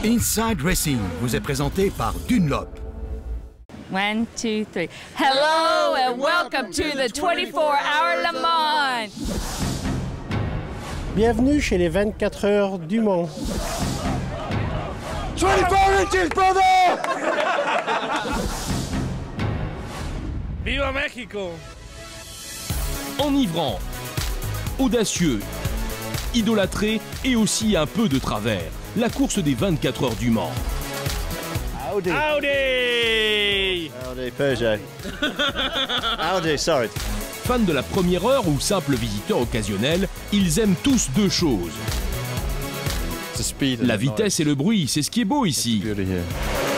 Inside Racing vous est présenté par Dunlop. 1, 2, 3. Hello and welcome to the 24-hour Le Mans. Bienvenue chez les 24 heures du Mans. 24 inches, brother! Viva Mexico! Enivrant, audacieux, idolâtré et aussi un peu de travers. La course des 24 heures du Mans. Audi! Audi! Audi, Peugeot. Audi, sorry. Fans de la première heure ou simples visiteurs occasionnels, ils aiment tous deux choses. La vitesse et le bruit, c'est ce qui est beau ici.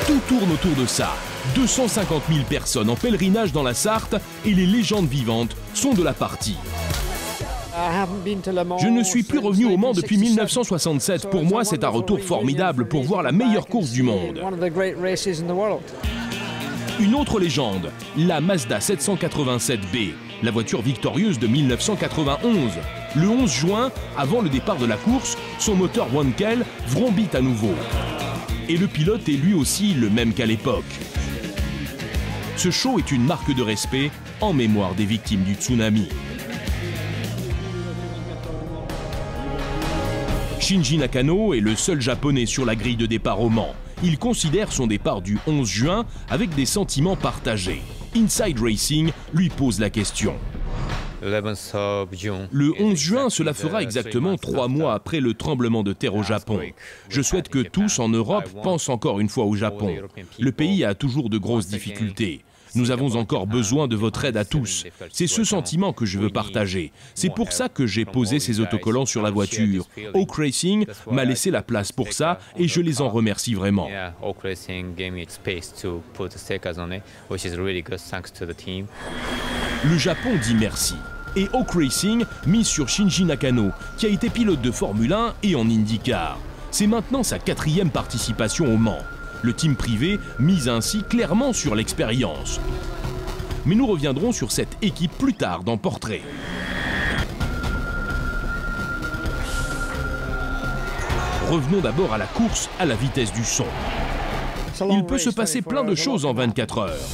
Tout tourne autour de ça. 250 000 personnes en pèlerinage dans la Sarthe et les légendes vivantes sont de la partie. Je ne suis plus revenu au Mans depuis 1967. Pour moi, c'est un retour formidable pour voir la meilleure course du monde. Une autre légende, la Mazda 787B, la voiture victorieuse de 1991. Le 11 juin, avant le départ de la course, son moteur Wankel vrombit à nouveau. Et le pilote est lui aussi le même qu'à l'époque. Ce show est une marque de respect en mémoire des victimes du tsunami. Shinji Nakano est le seul japonais sur la grille de départ au Mans. Il considère son départ du 11 juin avec des sentiments partagés. Inside Racing lui pose la question. Le 11 juin, cela fera exactement 3 mois après le tremblement de terre au Japon. Je souhaite que tous en Europe pensent encore une fois au Japon. Le pays a toujours de grosses difficultés. Nous avons encore besoin de votre aide à tous. C'est ce sentiment que je veux partager. C'est pour ça que j'ai posé ces autocollants sur la voiture. Oak Racing m'a laissé la place pour ça et je les en remercie vraiment. Le Japon dit merci. Et Oak Racing mise sur Shinji Nakano, qui a été pilote de Formule 1 et en IndyCar. C'est maintenant sa 4e participation au Mans. Le team privé mise ainsi clairement sur l'expérience. Mais nous reviendrons sur cette équipe plus tard dans Portrait. Revenons d'abord à la course à la vitesse du son. Il peut se passer plein de choses en 24 heures.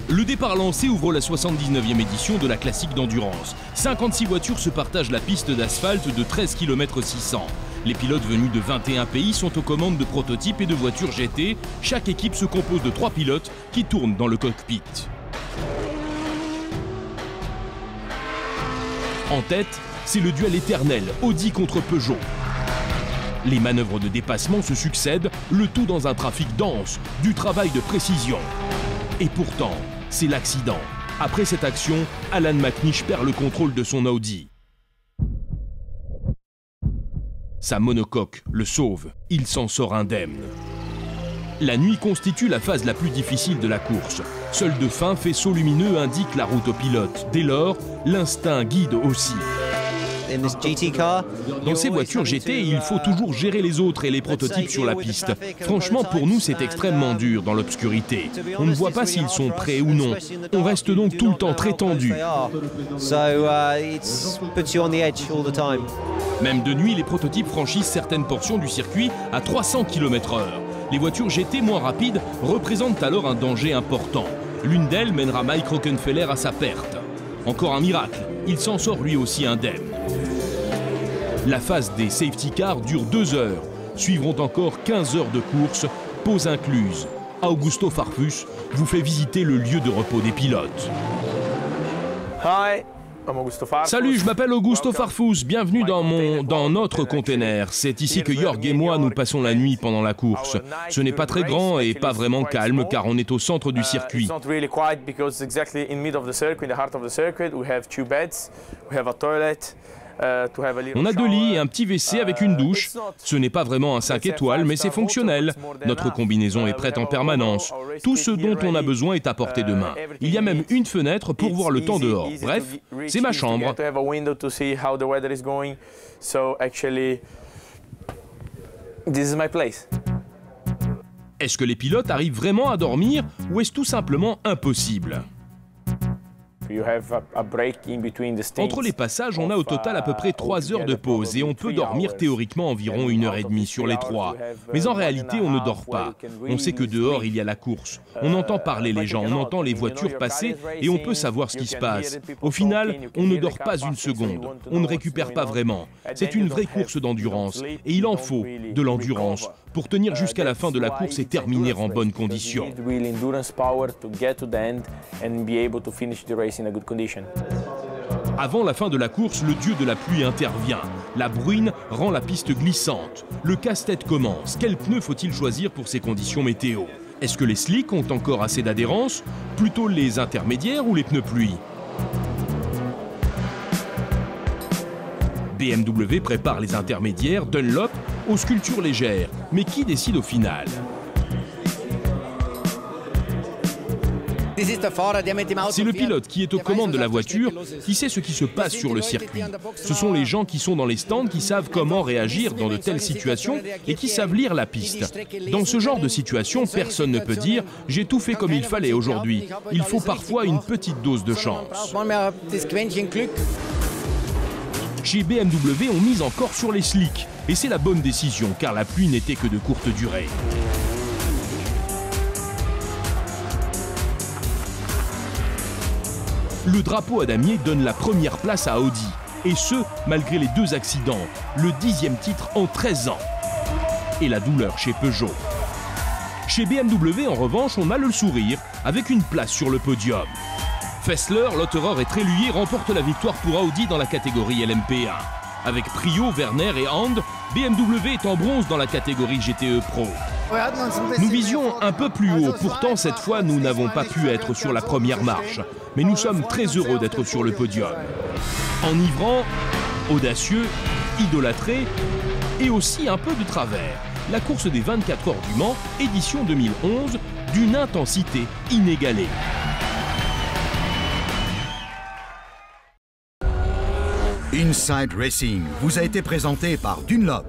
Le départ lancé ouvre la 79e édition de la classique d'endurance. 56 voitures se partagent la piste d'asphalte de 13 km 600. Les pilotes venus de 21 pays sont aux commandes de prototypes et de voitures GT. Chaque équipe se compose de 3 pilotes qui tournent dans le cockpit. En tête, c'est le duel éternel Audi contre Peugeot. Les manœuvres de dépassement se succèdent, le tout dans un trafic dense, du travail de précision. Et pourtant, c'est l'accident. Après cette action, Alan McNish perd le contrôle de son Audi. Sa monocoque le sauve, il s'en sort indemne. La nuit constitue la phase la plus difficile de la course. Seul de fin, faisceau lumineux indique la route au pilote. Dès lors, l'instinct guide aussi. Dans ces voitures GT, il faut toujours gérer les autres et les prototypes sur la piste. Franchement, pour nous, c'est extrêmement dur dans l'obscurité. On ne voit pas s'ils sont prêts ou non. On reste donc tout le temps très tendu. Même de nuit, les prototypes franchissent certaines portions du circuit à 300 km/h. Les voitures GT moins rapides représentent alors un danger important. L'une d'elles mènera Mike Rockenfeller à sa perte. Encore un miracle, il s'en sort lui aussi indemne. La phase des safety cars dure 2 heures. Suivront encore 15 heures de course, pause incluse. Augusto Farfus vous fait visiter le lieu de repos des pilotes. Hi, I'm Augusto Farfus. Salut, je m'appelle Augusto Farfus, bienvenue dans notre container. C'est ici que Jorg et moi nous passons la nuit pendant la course. Ce n'est pas très grand et pas vraiment calme car on est au centre du circuit. On a 2 lits et un petit WC avec une douche. Ce n'est pas vraiment un 5 étoiles, mais c'est fonctionnel. Notre combinaison est prête en permanence. Tout ce dont on a besoin est à portée de main. Il y a même une fenêtre pour voir le temps dehors. Bref, c'est ma chambre. Est-ce que les pilotes arrivent vraiment à dormir ou est-ce tout simplement impossible ? Entre les passages, on a au total à peu près 3 heures de pause et on peut dormir théoriquement environ 1h30 sur les 3. Mais en réalité, on ne dort pas. On sait que dehors, il y a la course. On entend parler les gens, on entend les voitures passer et on peut savoir ce qui se passe. Au final, on ne dort pas une seconde. On ne récupère pas vraiment. C'est une vraie course d'endurance et il en faut de l'endurance pour tenir jusqu'à la fin de la course et terminer en bonnes conditions. Avant la fin de la course, le dieu de la pluie intervient. La bruine rend la piste glissante. Le casse-tête commence. Quels pneus faut-il choisir pour ces conditions météo? Est-ce que les slicks ont encore assez d'adhérence? Plutôt les intermédiaires ou les pneus pluie? BMW prépare les intermédiaires, Dunlop aux sculptures légères. Mais qui décide au final? C'est le pilote qui est aux commandes de la voiture, qui sait ce qui se passe sur le circuit. Ce sont les gens qui sont dans les stands qui savent comment réagir dans de telles situations et qui savent lire la piste. Dans ce genre de situation, personne ne peut dire « j'ai tout fait comme il fallait aujourd'hui ». Il faut parfois une petite dose de chance. Chez BMW, on mise encore sur les slicks. Et c'est la bonne décision, car la pluie n'était que de courte durée. Le drapeau à damier donne la première place à Audi. Et ce, malgré les 2 accidents. Le 10e titre en 13 ans. Et la douleur chez Peugeot. Chez BMW, en revanche, on a le sourire, avec une place sur le podium. Fessler, Lotterer et Tréluyer remportent la victoire pour Audi dans la catégorie LMP1. Avec Prio, Werner et Hand, BMW est en bronze dans la catégorie GTE Pro. Nous visions un peu plus haut, pourtant cette fois nous n'avons pas pu être sur la première marche. Mais nous sommes très heureux d'être sur le podium. Enivrant, audacieux, idolâtré et aussi un peu de travers. La course des 24 heures du Mans, édition 2011, d'une intensité inégalée. Inside Racing vous a été présenté par Dunlop.